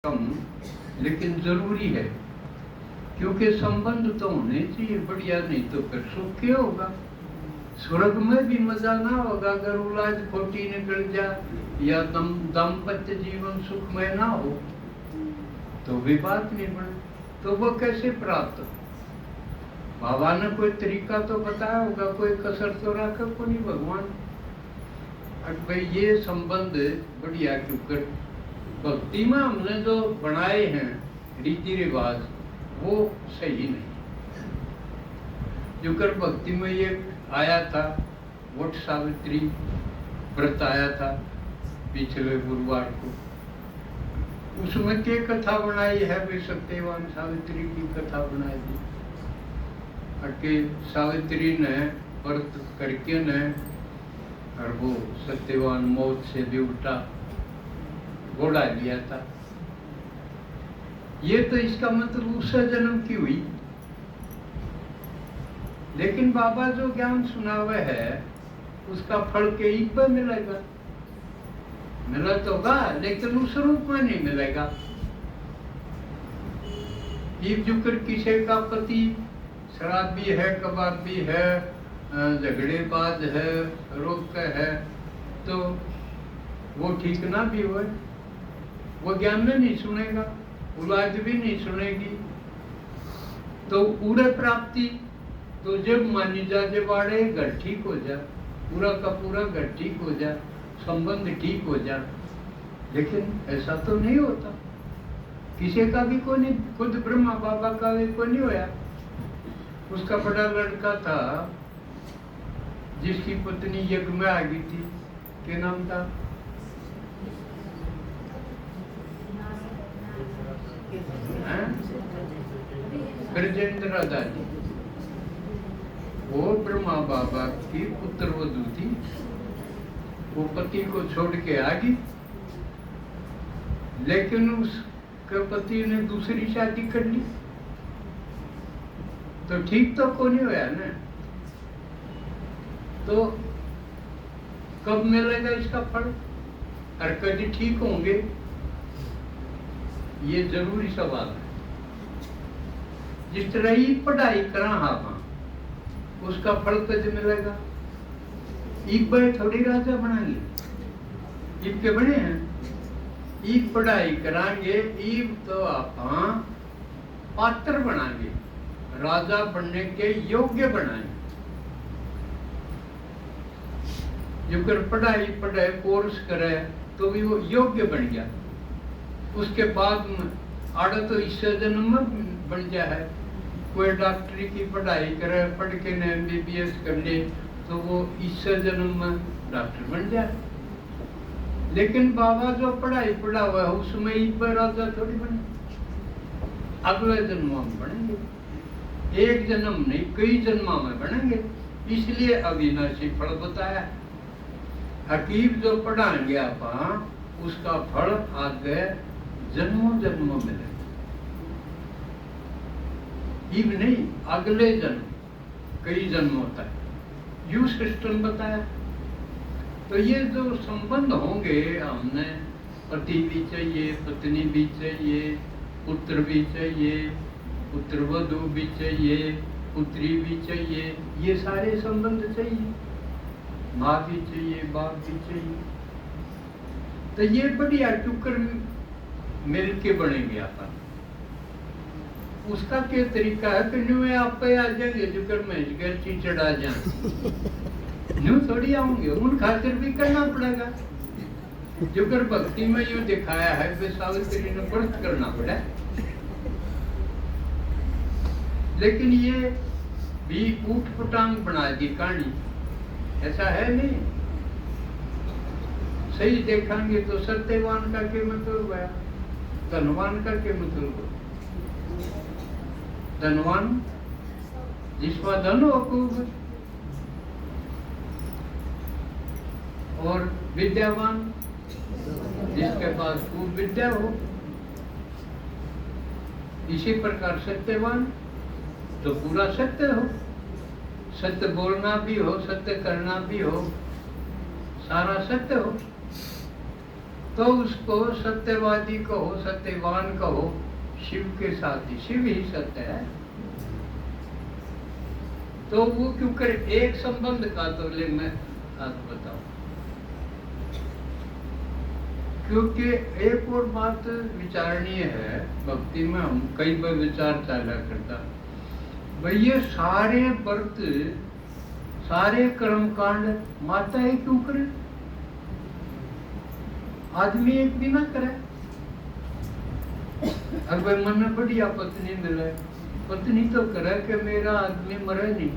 कम लेकिन जरूरी है, क्योंकि संबंध तो होने चाहिए बढ़िया, नहीं तो फिर सुख क्या होगा। स्वर्ग में भी मजा ना होगा अगर औलाद खोटी निकल जाए या दाम्पत्य जीवन सुखमय ना हो, तो भी बात नहीं बने। तो वो कैसे प्राप्त हो? बाबा ने कोई तरीका तो बताया होगा, कोई कसर तो रखा को नहीं भगवान। अब भाई ये संबंध बढ़िया, क्योंकि भक्ति में हमने जो बनाए हैं रीति रिवाज वो सही नहीं। जो कर भक्ति में ये आया था, वट सावित्री व्रत आया था पिछले गुरुवार को, उसमें क्या कथा बनाई है भाई, सत्यवान सावित्री की कथा बनाई थी। अके सावित्री ने व्रत करके ने और वो सत्यवान मौत से भी उठा घोड़ा लिया था। ये तो इसका मतलब उससे जन्म की हुई, लेकिन बाबा जो ज्ञान सुनावे है उसका फल के ही पर मिलेगा। मिला तो होगा लेकिन उस रूप में नहीं मिलेगा। ईब जुकर किसी का पति शराबी है, कबाबी है, झगड़ेबाज है, रोक है, तो वो ठीक ना भी हो, वो ज्ञान में नहीं सुनेगा, औलाद भी नहीं सुनेगी। तो पूरे प्राप्ति तो जब मानी जा, जब बाड़े घर ठीक हो जा, पूरा का पूरा घर ठीक हो जा, संबंध ठीक हो जा। लेकिन ऐसा तो नहीं होता, किसी का भी कोई नहीं, खुद ब्रह्मा बाबा का भी कोई नहीं होया। उसका बड़ा लड़का था जिसकी पत्नी यज्ञ में आ गई थी, क्या नाम था? ब्रजेंद्र दादी। वो ब्रह्मा बाबा की पुत्र वधू थी, वो पति को छोड़ के आ गई, लेकिन उसके पति ने दूसरी शादी कर ली, तो ठीक तो को नहीं होया ना। तो कब मिलेगा इसका फल और कभी ठीक होंगे, ये जरूरी सवाल है। जिस तरह ही पढ़ाई करा हाँ उसका फल कभी मिलेगा। एक बार थोड़ी राजा बनाएंगे, ईब के बने हैं, ईब पढ़ाई कराएंगे, ईब तो आप पात्र बनाएंगे, राजा बनने के योग्य बनाएंगे। जो कर पढ़ाई पढ़े कोर्स करे तो भी वो योग्य बन गया, उसके बाद में आड़ा तो इससे जन्म में बन गया है। कोई डॉक्टरी की पढ़ाई करे, पढ़ के ने MBBS कर ले, तो वो इससे जन्म में डॉक्टर बन जाए। लेकिन बाबा जो पढ़ाई पढ़ा हुआ है उसमें एक बार राजा थोड़ी बने, अगले जन्म में बनेंगे। एक जन्म नहीं, कई जन्म में बनेंगे। इसलिए अविनाशी फल बताया। हकीम जो पढ़ाएंगे आप उसका फल आगे जन्मों जन्मों मिलेगा, ईब नहीं अगले जन्म, कई जन्म होता है, यू सिस्टम बताया। तो ये जो संबंध होंगे, हमने पति भी चाहिए, पत्नी भी चाहिए, पुत्र भी चाहिए, पुत्र वधू भी चाहिए, पुत्री भी चाहिए, ये सारे संबंध चाहिए, माँ भी चाहिए, बाप भी चाहिए। तो ये बढ़िया चुकर मिल के बनेंगे आप। उसका क्या तरीका है कि न्यू आप पे आ जाएंगे, जो कर मैं चढ़ा जाए न्यू थोड़ी आऊंगे, उन खातिर भी करना पड़ेगा। जो कर भक्ति में यूं दिखाया है कि सावित्री ने व्रत करना पड़ा, लेकिन ये भी ऊट पटांग बना दी कहानी, ऐसा है नहीं। सही देखेंगे तो सत्यवान का क्या मतलब है, धनवान का क्या मतलब है? धनवान जिसका धन हो खूब, और विद्यावान जिसके पास खूब विद्या हो। इसी प्रकार सत्यवान तो पूरा सत्य हो, सत्य बोलना भी हो, सत्य करना भी हो, सारा सत्य हो। तो उसको सत्यवादी कहो, सत्यवान कहो, शिव के साथ ही, शिव ही सत्य है। तो वो क्यों करे एक संबंध का? तो ले मैं आज बताऊं, क्योंकि एक और बात विचारणीय है भक्ति में, हम कई बार विचार चाला करता भाई, ये सारे व्रत, सारे कर्म कांड माता ही क्यों करे? आदमी एक भी ना करे। अगर मन में बढ़िया पत्नी मिले, पत्नी तो करे कि मेरा आदमी मरे नहीं,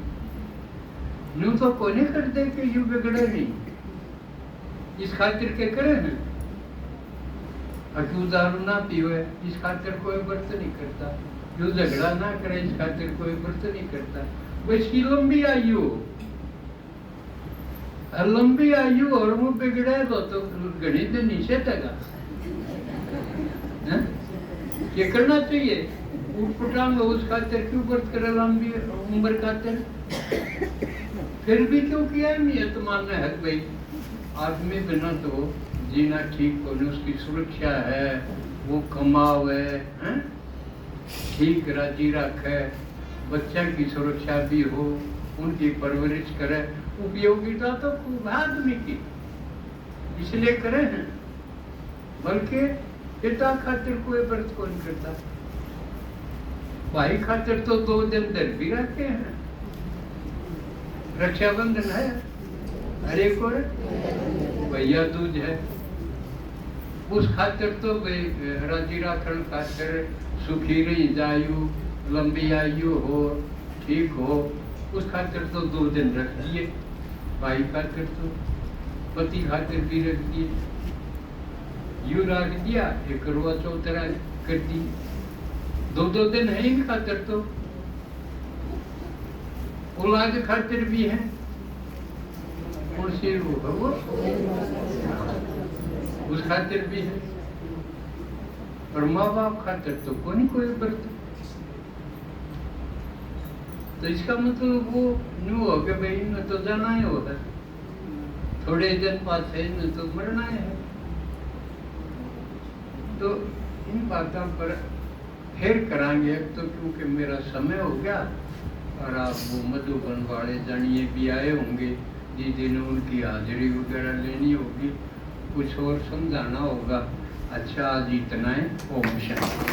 यूं तो कोई नहीं करते कि यू बिगड़े नहीं, इस खातिर के करे हैं। अक्यूँ दारू ना पीवे, इस खातिर कोई व्रत नहीं करता। जो झगड़ा ना करे, इस खातिर कोई व्रत नहीं करता। वो इसकी लंबी आयु, लंबी आयु और वो बिगड़े तो गणित नीचे टगा। ये करना चाहिए, उठ पटांग उस खातिर क्यों व्रत करे लंबी उम्र खातिर? फिर भी क्यों किया? नियत मानना है भाई, आदमी बिना तो जीना ठीक हो नहीं, उसकी सुरक्षा है, वो कमावे, ठीक राजी रखे, बच्चा की सुरक्षा भी हो, उनकी परवरिश करे। उपयोगिता तो खूब आदमी की, इसलिए करे हैं। बल्कि पिता खातिर कोई व्रत कौन करता, भाई खातिर तो 2 दिन दर भी रखे हैं। रक्षाबंधन है, अरे को भैया दूज है, उस खातिर तो राजी राखण खातिर, सुखी रही जायु, लंबी आयु हो, ठीक हो, उस खातिर तो 2 दिन रख दिए। भाई खातिर तो, पति खातिर भी रख दिए, यूं रख दिया। एक करवा चौथ कर दी, 2 दिन है इन खातिर तो। औलाद खातिर भी है, कौन सी वो उस खातिर भी है। और माँ बाप खातिर तो कोई व्रत। तो इसका मतलब वो न्यू हो गया भाई, न तो जाना ही होगा, थोड़े दिन बाद है, न तो मरना है। तो इन बातों पर फिर कराएंगे, तो क्योंकि मेरा समय हो गया और आप वो मधुबन वाले जानिए भी आए होंगे, दीदी ने उनकी हाजिरी वगैरह लेनी होगी, कुछ और समझाना होगा। अच्छा, आज इतना है। ओम शांति।